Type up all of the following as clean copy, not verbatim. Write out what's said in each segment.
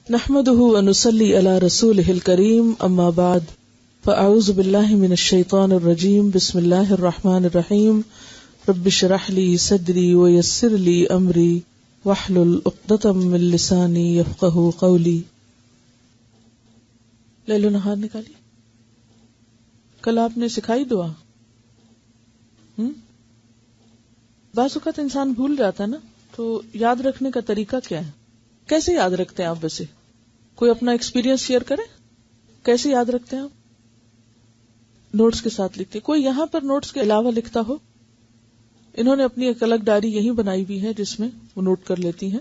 نحمده ونصلي على رسوله الكريم اما بعد فاعوذ بالله من الشيطان الرجيم بسم الله الرحمن الرحيم رب اشرح لي صدري ويسر لي امري واحلل عقدة من لساني يفقهوا قولي. لے لو نہار نکالی. کل آپ نے سکھائی دعا. بعض اوقات انسان بھول جاتا ہے نا، تو یاد رکھنے کا طریقہ کیا ہے؟ کیسے یاد رکھتے ہیں آپ؟ ویسے کوئی اپنا ایکسپیرینس شیئر کرے، کیسے یاد رکھتے ہیں آپ؟ نوٹس کے ساتھ لکھتے. کوئی یہاں پر نوٹس کے علاوہ لکھتا ہو؟ انہوں نے اپنی ایک الگ ڈائری یہیں بنائی ہوئی ہے جس میں وہ نوٹ کر لیتی ہیں.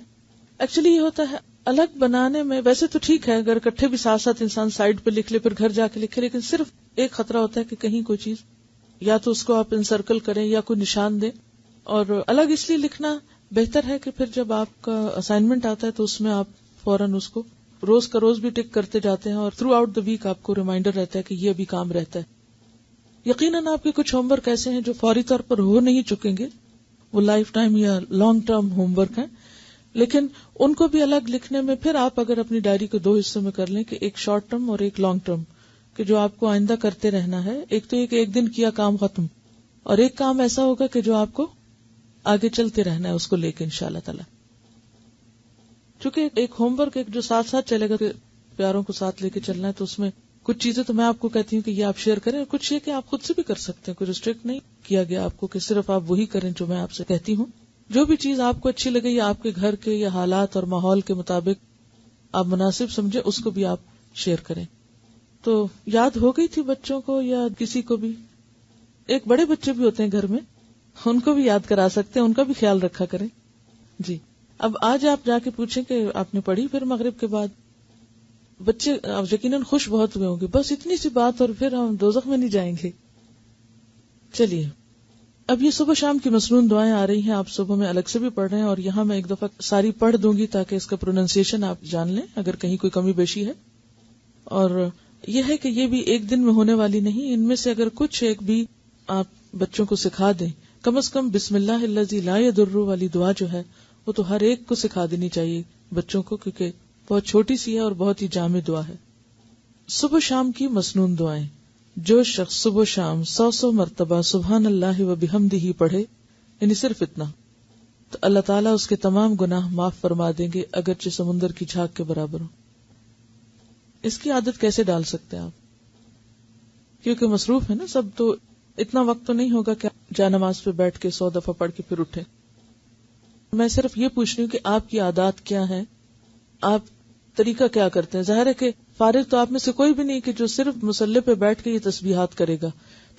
ایکچولی یہ ہوتا ہے الگ بنانے میں، ویسے تو ٹھیک ہے اگر اکٹھے بھی ساتھ ساتھ انسان سائڈ پہ لکھ لے پھر گھر جا کے لکھے، لیکن صرف ایک خطرہ ہوتا ہے کہ کہیں کوئی چیز یا تو اس کو آپ انسرکل کریں یا کوئی نشان دیں. اور الگ اس لیے لکھنا بہتر ہے کہ پھر جب آپ کا اسائنمنٹ آتا ہے تو اس میں آپ فوراً اس کو روز کا روز بھی ٹک کرتے جاتے ہیں اور تھرو آؤٹ دا ویک آپ کو ریمائنڈر رہتا ہے کہ یہ ابھی کام رہتا ہے. یقیناً آپ کے کچھ ہوم ورک ایسے ہیں جو فوری طور پر ہو نہیں چکیں گے، وہ لائف ٹائم یا لانگ ٹرم ہوم ورک ہیں، لیکن ان کو بھی الگ لکھنے میں پھر آپ اگر اپنی ڈائری کو 2 حصوں میں کر لیں کہ ایک شارٹ ٹرم اور ایک لانگ ٹرم، کہ جو آپ کو آئندہ کرتے رہنا ہے. ایک تو ایک دن کیا کام ختم، اور ایک کام ایسا ہوگا کہ جو آپ کو آگے چلتے رہنا ہے اس کو لے کے انشاءاللہ تعالی. چونکہ ایک ہوم ورک ایک جو ساتھ ساتھ چلے گا کہ پیاروں کو ساتھ لے کے چلنا ہے، تو اس میں کچھ چیزیں تو میں آپ کو کہتی ہوں کہ یہ آپ شیئر کریں، اور کچھ یہ کہ آپ خود سے بھی کر سکتے ہیں. کوئی ریسٹرکٹ نہیں کیا گیا آپ کو کہ صرف آپ وہی کریں جو میں آپ سے کہتی ہوں. جو بھی چیز آپ کو اچھی لگے یا آپ کے گھر کے یا حالات اور ماحول کے مطابق آپ مناسب سمجھے اس کو بھی آپ شیئر کریں. تو یاد ہو گئی تھی بچوں کو یا کسی کو بھی؟ ایک بڑے بچے بھی ہوتے ہیں گھر میں، ان کو بھی یاد کرا سکتے ہیں، ان کا بھی خیال رکھا کریں. جی اب آج آپ جا کے پوچھیں کہ آپ نے پڑھی پھر مغرب کے بعد؟ بچے یقیناً خوش بہت ہوئے ہوں گے، بس اتنی سی بات اور پھر ہم دوزخ میں نہیں جائیں گے. چلیے اب یہ صبح شام کی مسنون دعائیں آ رہی ہیں، آپ صبح میں الگ سے بھی پڑھ رہے ہیں، اور یہاں میں ایک دفعہ ساری پڑھ دوں گی تاکہ اس کا پروننسیشن آپ جان لیں اگر کہیں کوئی کمی بیشی ہے. اور یہ ہے کہ یہ بھی ایک دن میں ہونے والی نہیں، ان میں سے اگر کچھ ایک بھی آپ بچوں کو سکھا دیں، کم از کم بسم اللہ الذی لا یضر والی دعا جو ہے وہ تو ہر ایک کو سکھا دینی چاہیے بچوں کو، کیونکہ بہت چھوٹی سی ہے اور بہت ہی جامع دعا ہے. صبح شام کی مسنون دعائیں. جو شخص صبح شام 100 مرتبہ سبحان اللہ و بحمدہ پڑھے، یعنی صرف اتنا، تو اللہ تعالیٰ اس کے تمام گناہ معاف فرما دیں گے اگرچہ سمندر کی جھاگ کے برابر ہو. اس کی عادت کیسے ڈال سکتے ہیں آپ؟ کیونکہ مصروف ہے نا سب، تو اتنا وقت تو نہیں ہوگا کہ جا نماز پہ بیٹھ کے 100 دفعہ پڑھ کے پھر اٹھے. میں صرف یہ پوچھ رہی ہوں کہ آپ کی عادات کیا ہیں، آپ طریقہ کیا کرتے ہیں. ظاہر ہے کہ فارغ تو آپ میں سے کوئی بھی نہیں کہ جو صرف مصلی پہ بیٹھ کے یہ تسبیحات کرے گا.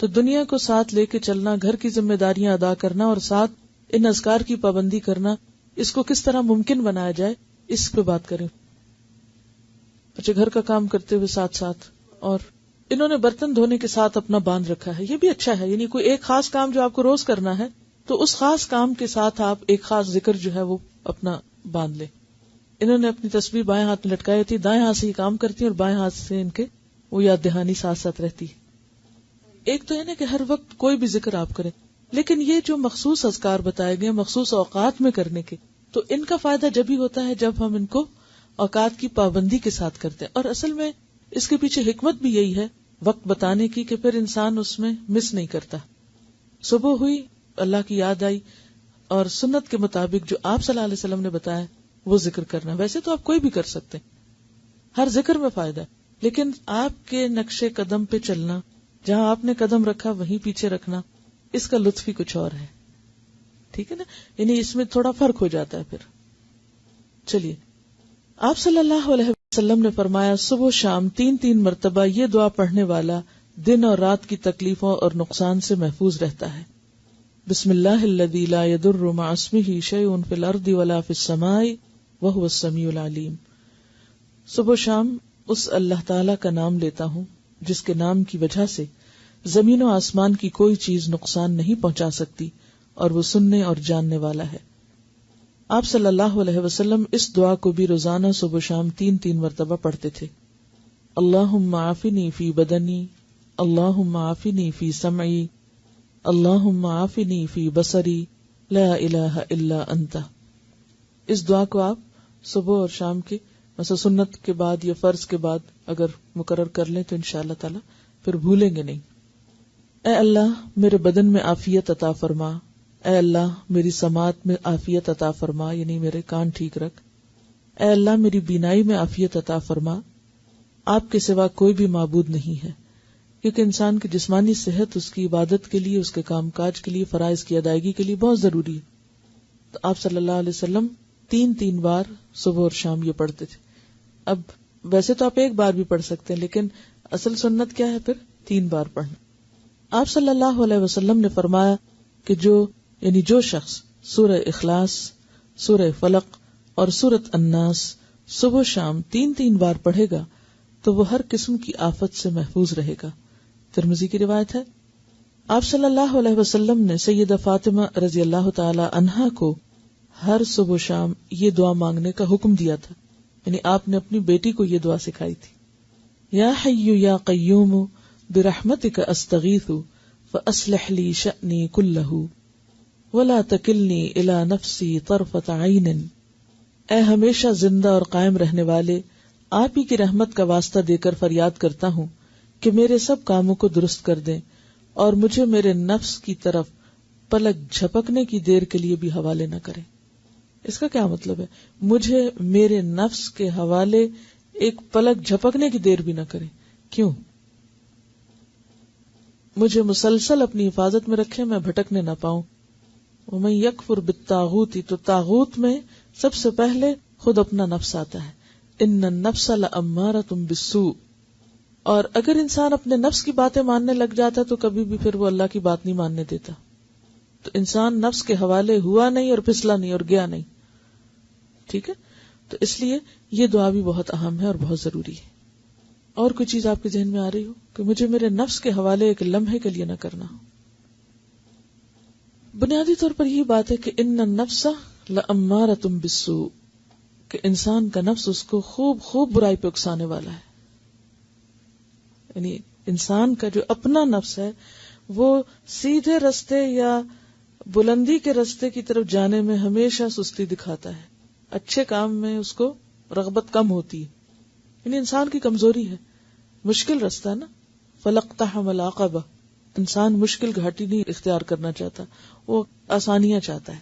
تو دنیا کو ساتھ لے کے چلنا، گھر کی ذمہ داریاں ادا کرنا اور ساتھ ان اذکار کی پابندی کرنا، اس کو کس طرح ممکن بنایا جائے اس پہ بات کریں. اچھا، گھر کا کام کرتے ہوئے ساتھ ساتھ، اور انہوں نے برتن دھونے کے ساتھ اپنا باندھ رکھا ہے، یہ بھی اچھا ہے. یعنی کوئی ایک خاص کام جو آپ کو روز کرنا ہے تو اس خاص کام کے ساتھ آپ ایک خاص ذکر جو ہے وہ اپنا باندھ لیں. انہوں نے اپنی تسبیح بائیں ہاتھ میں لٹکائی ہوتی، دائیں ہاتھ سے یہ کام کرتی اور بائیں ہاتھ سے ان کے وہ یاد دہانی ساتھ ساتھ رہتی. ایک تو ہے نا کہ ہر وقت کوئی بھی ذکر آپ کریں، لیکن یہ جو مخصوص اذکار بتائے گئے مخصوص اوقات میں کرنے کے، تو ان کا فائدہ جب ہی ہوتا ہے جب ہم ان کو اوقات کی پابندی کے ساتھ کرتے ہیں. اور اصل میں اس کے پیچھے حکمت بھی یہی ہے وقت بتانے کی کہ پھر انسان اس میں مس نہیں کرتا. صبح ہوئی، اللہ کی یاد آئی، اور سنت کے مطابق جو آپ صلی اللہ علیہ وسلم نے بتایا وہ ذکر کرنا. ویسے تو آپ کوئی بھی کر سکتے ہیں، ہر ذکر میں فائدہ ہے، لیکن آپ کے نقش قدم پہ چلنا، جہاں آپ نے قدم رکھا وہیں پیچھے رکھنا، اس کا لطف ہی کچھ اور ہے. ٹھیک ہے نا، یعنی اس میں تھوڑا فرق ہو جاتا ہے. پھر چلیے، آپ صلی اللہ علیہ وسلم نے فرمایا صبح شام 3 مرتبہ یہ دعا پڑھنے والا دن اور رات کی تکلیفوں اور نقصان سے محفوظ رہتا ہے. بسم اللہ الذی لا یضر مع اسمہ شیء فی الارض ولا فی السماء وہو السمیع العلیم. صبح شام اس اللہ تعالی کا نام لیتا ہوں جس کے نام کی وجہ سے زمین و آسمان کی کوئی چیز نقصان نہیں پہنچا سکتی، اور وہ سننے اور جاننے والا ہے. آپ صلی اللہ علیہ وسلم اس دعا کو بھی روزانہ صبح شام 3 مرتبہ پڑھتے تھے. اللہم عافنی فی بدنی، اللہم عافنی فی سمعی، اللہم عافنی فی بصری، لا الہ الا انت. اس دعا کو آپ صبح اور شام کے مثلا سنت کے بعد یا فرض کے بعد اگر مقرر کر لیں تو انشاءاللہ تعالی پھر بھولیں گے نہیں. اے اللہ میرے بدن میں عافیت عطا فرما، اے اللہ میری سماعت میں عافیت عطا فرما، یعنی میرے کان ٹھیک رکھ. اے اللہ میری بینائی میں عافیت عطا فرما. آپ کے سوا کوئی بھی معبود نہیں ہے، کیونکہ انسان کی جسمانی صحت اس کی عبادت کے لیے، اس کے کام کاج کے لیے، فرائض کی ادائیگی کے لیے بہت ضروری ہے. تو آپ صلی اللہ علیہ وسلم 3 بار صبح اور شام یہ پڑھتے تھے. اب ویسے تو آپ ایک بار بھی پڑھ سکتے ہیں، لیکن اصل سنت کیا ہے؟ پھر 3 بار پڑھنا. آپ صلی اللہ علیہ وسلم نے فرمایا کہ جو شخص سورہ اخلاص، سورہ فلق اور سورۃ الناس صبح شام 3 بار پڑھے گا تو وہ ہر قسم کی آفت سے محفوظ رہے گا. ترمذی کی روایت ہے. آپ صلی اللہ علیہ وسلم نے سیدہ فاطمہ رضی اللہ تعالی عنہا کو ہر صبح و شام یہ دعا مانگنے کا حکم دیا تھا، یعنی آپ نے اپنی بیٹی کو یہ دعا سکھائی تھی. یا حی یا قیوم برحمتک استغیث فاصلح لی شأنی کلہ ولا تکلنی الی نفسی طرفۃ عین. اے ہمیشہ زندہ اور قائم رہنے والے، آپ ہی کی رحمت کا واسطہ دے کر فریاد کرتا ہوں کہ میرے سب کاموں کو درست کر دیں اور مجھے میرے نفس کی طرف پلک جھپکنے کی دیر کے لیے بھی حوالے نہ کریں. اس کا کیا مطلب ہے؟ مجھے میرے نفس کے حوالے ایک پلک جھپکنے کی دیر بھی نہ کریں. کیوں؟ مجھے مسلسل اپنی حفاظت میں رکھیں، میں بھٹکنے نہ پاؤں. ومن یکفر بالطاغوت، تو طاغوت میں سب سے پہلے خود اپنا نفس آتا ہے. ان النفس لامارۃ بالسوء. اور اگر انسان اپنے نفس کی باتیں ماننے لگ جاتا تو کبھی بھی پھر وہ اللہ کی بات نہیں ماننے دیتا. تو انسان نفس کے حوالے ہوا نہیں اور پھسلا نہیں اور گیا نہیں. ٹھیک ہے، تو اس لیے یہ دعا بھی بہت اہم ہے اور بہت ضروری ہے. اور کوئی چیز آپ کے ذہن میں آ رہی ہو کہ مجھے میرے نفس کے حوالے ایک لمحے کے لیے نہ کرنا ہو؟ بنیادی طور پر یہی بات ہے کہ ان النفس لامارۃ بالسوء، کہ انسان کا نفس اس کو خوب برائی پہ اکسانے والا ہے. یعنی انسان کا جو اپنا نفس ہے وہ سیدھے رستے یا بلندی کے رستے کی طرف جانے میں ہمیشہ سستی دکھاتا ہے. اچھے کام میں اس کو رغبت کم ہوتی ہے. یعنی انسان کی کمزوری ہے. مشکل رستہ ہے نا، فلقتحم العقبہ. انسان مشکل گھاٹی نہیں اختیار کرنا چاہتا، وہ آسانیاں چاہتا ہے.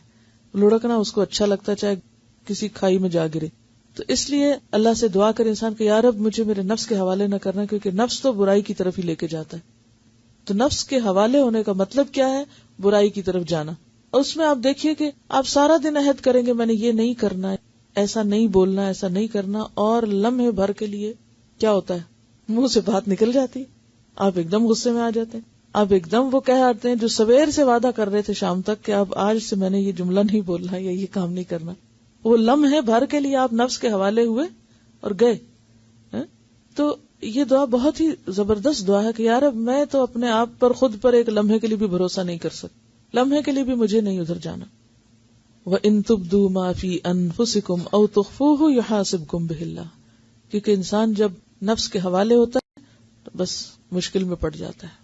لڑکنا اس کو اچھا لگتا ہے، چاہے کسی کھائی میں جا گرے. تو اس لیے اللہ سے دعا کرے انسان کہ یا رب مجھے میرے نفس کے حوالے نہ کرنا، کیونکہ نفس تو برائی کی طرف ہی لے کے جاتا ہے. تو نفس کے حوالے ہونے کا مطلب کیا ہے؟ برائی کی طرف جانا. اور اس میں آپ دیکھیے کہ آپ سارا دن عہد کریں گے میں نے یہ نہیں کرنا ہے، ایسا نہیں بولنا، ایسا نہیں کرنا، اور لمحے بھر کے لیے کیا ہوتا ہے؟ منہ سے بات نکل جاتی، آپ ایک دم غصے میں آ جاتے ہیں. آپ ایک دم وہ کہہ آتے ہیں جو سویر سے وعدہ کر رہے تھے شام تک کہ اب آج سے میں نے یہ جملہ نہیں بولنا یا یہ کام نہیں کرنا. وہ لمحے بھر کے لیے آپ نفس کے حوالے ہوئے اور گئے. تو یہ دعا بہت ہی زبردست دعا ہے کہ یار اب میں تو اپنے آپ پر، خود پر ایک لمحے کے لیے بھی بھروسہ نہیں کر سکتا، لمحے کے لیے بھی مجھے نہیں ادھر جانا. وَإِن تُبْدُوا مَا فِي أَنفُسِكُمْ أَوْ تُخْفُوهُ يُحَاسِبْكُمْ بِهِ اللَّهُ. کیونکہ انسان جب نفس کے حوالے ہوتا ہے تو بس مشکل میں پڑ جاتا ہے.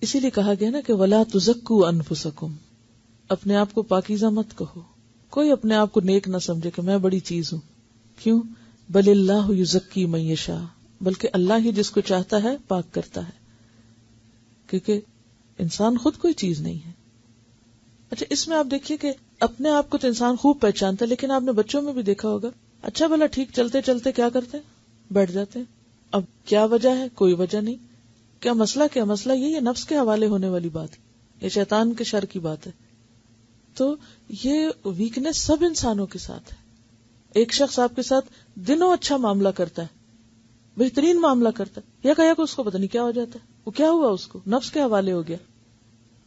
اسی لیے کہا گیا نا کہ وَلَا تُزَكُّوا أَنفُسَكُمْ، اپنے آپ کو پاکیزہ مت کہو. کوئی اپنے آپ کو نیک نہ سمجھے کہ میں بڑی چیز ہوں. کیوں؟ بل اللہ یزکی من یشاء، بلکہ اللہ ہی جس کو چاہتا ہے پاک کرتا ہے. کیونکہ انسان خود کوئی چیز نہیں ہے. اچھا اس میں آپ دیکھیے کہ اپنے آپ کو تو انسان خوب پہچانتا ہے، لیکن آپ نے بچوں میں بھی دیکھا ہوگا اچھا بھلا ٹھیک چلتے چلتے کیا کرتے ہیں؟ بیٹھ جاتے ہیں. اب کیا وجہ ہے؟ کوئی وجہ نہیں. کیا مسئلہ یہ نفس کے حوالے ہونے والی بات ہے، یہ شیطان کے شر کی بات ہے. تو یہ ویکنس سب انسانوں کے ساتھ ہے. ایک شخص آپ کے ساتھ دنوں اچھا معاملہ کرتا ہے، بہترین معاملہ کرتا ہے، یا کہ اس کو پتہ نہیں کیا ہو جاتا ہے، وہ کیا ہوا، اس کو نفس کے حوالے ہو گیا.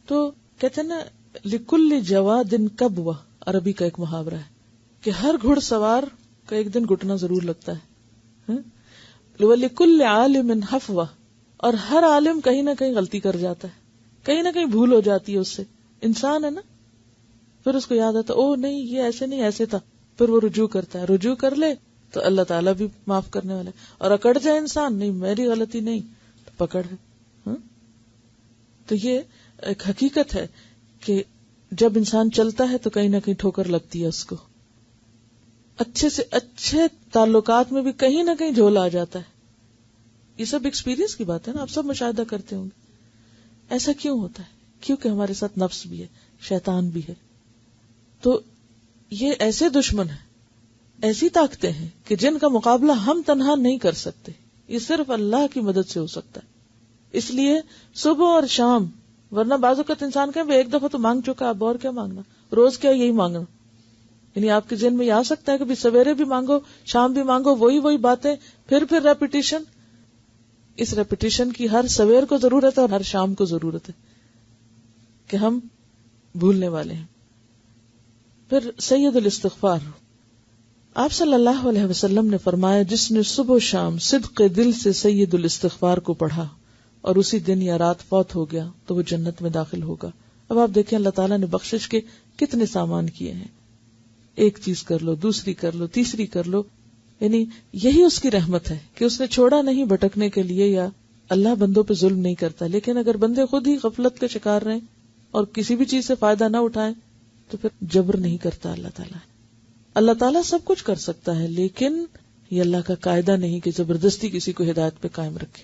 تو کہتے ہیں نا لکل جواد کبوہ، عربی کا ایک محاورہ ہے کہ ہر گھڑ سوار کا ایک دن گھٹنا ضرور لگتا ہے. لکل عالم حفوہ، اور ہر عالم کہیں نہ کہیں غلطی کر جاتا ہے، کہیں نہ کہیں بھول ہو جاتی ہے. اس سے انسان ہے نا، پھر اس کو یاد آتا او نہیں یہ ایسے نہیں ایسے تھا، پھر وہ رجوع کرتا ہے. رجوع کر لے تو اللہ تعالیٰ بھی معاف کرنے والا ہے. اور اکڑ جائے انسان، نہیں میری غلطی نہیں، تو پکڑ ہے. تو یہ ایک حقیقت ہے کہ جب انسان چلتا ہے تو کہیں نہ کہیں ٹھوکر لگتی ہے اس کو. اچھے سے اچھے تعلقات میں بھی کہیں نہ کہیں جھول آ جاتا ہے. یہ سب ایکسپیرینس کی بات ہے نا، آپ سب مشاہدہ کرتے ہوں گے. ایسا کیوں ہوتا ہے؟ کیونکہ ہمارے ساتھ نفس بھی ہے، شیطان بھی ہے. تو یہ ایسے دشمن ہیں، ایسی طاقتیں ہیں کہ جن کا مقابلہ ہم تنہا نہیں کر سکتے. یہ صرف اللہ کی مدد سے ہو سکتا ہے. اس لیے صبح اور شام، ورنہ بعض اوقات انسان کہیں ایک دفعہ تو مانگ چکا، اب اور کیا مانگنا، روز کیا یہی مانگنا. یعنی آپ کے ذہن میں یہ آ سکتا ہے کہ بھی سویرے بھی مانگو، شام بھی مانگو، وہی باتیں، پھر ریپیٹیشن. اس ریپیٹیشن کی ہر سویر کو ضرورت ہے اور ہر شام کو ضرورت ہے کہ ہم بھولنے والے ہیں. پھر سید الاستغفار، آپ صلی اللہ علیہ وسلم نے فرمایا جس نے صبح و شام صدق دل سے سید الاستغفار کو پڑھا اور اسی دن یا رات فوت ہو گیا تو وہ جنت میں داخل ہوگا. اب آپ دیکھیں اللہ تعالیٰ نے بخشش کے کتنے سامان کیے ہیں. ایک چیز کر لو، دوسری کر لو، تیسری کر لو. یعنی یہی اس کی رحمت ہے کہ اس نے چھوڑا نہیں بھٹکنے کے لیے، یا اللہ بندوں پہ ظلم نہیں کرتا. لیکن اگر بندے خود ہی غفلت کے شکار رہیں اور کسی بھی چیز سے فائدہ نہ اٹھائیں تو پھر جبر نہیں کرتا اللہ تعالیٰ. اللہ تعالیٰ سب کچھ کر سکتا ہے، لیکن یہ اللہ کا قاعدہ نہیں کہ زبردستی کسی کو ہدایت پہ قائم رکھے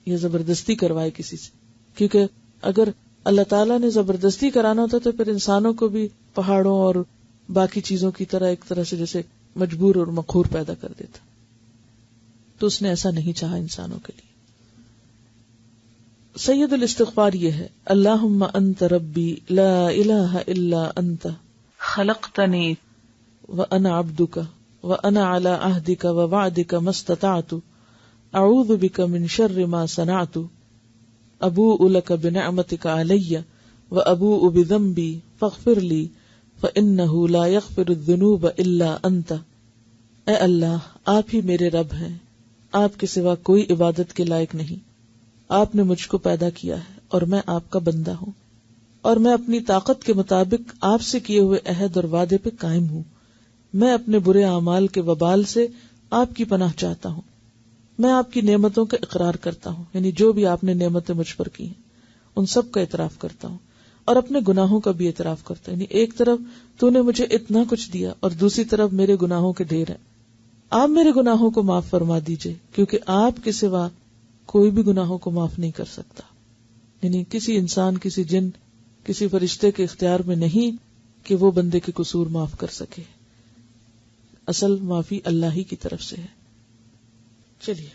یا زبردستی کروائے کسی سے. کیونکہ اگر اللہ تعالیٰ نے زبردستی کرانا ہوتا تو پھر انسانوں کو بھی پہاڑوں اور باقی چیزوں کی طرح ایک طرح سے جیسے مجبور اور مقہور پیدا کر دیتا. تو اس نے ایسا نہیں چاہا انسانوں کے لیے. سید الاستغفار یہ ہے: اللہم انت ربی لا الہ الا انت خلقتنی وانا عبدک وانا علی عہدک ووعدک ما استطعت اعوذ بک من شر ما صنعت ابوء لک بنعمتک علی وابوء بذنبی فاغفر لی فإنہ لا یغفر الذنوب الا انت. اے اللہ، آپ ہی میرے رب ہیں، آپ کے سوا کوئی عبادت کے لائق نہیں. آپ نے مجھ کو پیدا کیا ہے اور میں آپ کا بندہ ہوں، اور میں اپنی طاقت کے مطابق آپ سے کیے ہوئے عہد اور وعدے پہ قائم ہوں. میں اپنے برے اعمال کے وبال سے آپ کی پناہ چاہتا ہوں. میں آپ کی نعمتوں کا اقرار کرتا ہوں، یعنی جو بھی آپ نے نعمتیں مجھ پر کی ہیں ان سب کا اعتراف کرتا ہوں، اور اپنے گناہوں کا بھی اعتراف کرتا ہوں. یعنی ایک طرف تو نے مجھے اتنا کچھ دیا اور دوسری طرف میرے گناہوں کے ڈھیر ہیں. آپ میرے گناہوں کو معاف فرما دیجئے، کیونکہ آپ کے سوا کوئی بھی گناہوں کو معاف نہیں کر سکتا. یعنی کسی انسان، کسی جن، کسی فرشتے کے اختیار میں نہیں کہ وہ بندے کے قصور معاف کر سکے. اصل معافی اللہ ہی کی طرف سے ہے. چلیے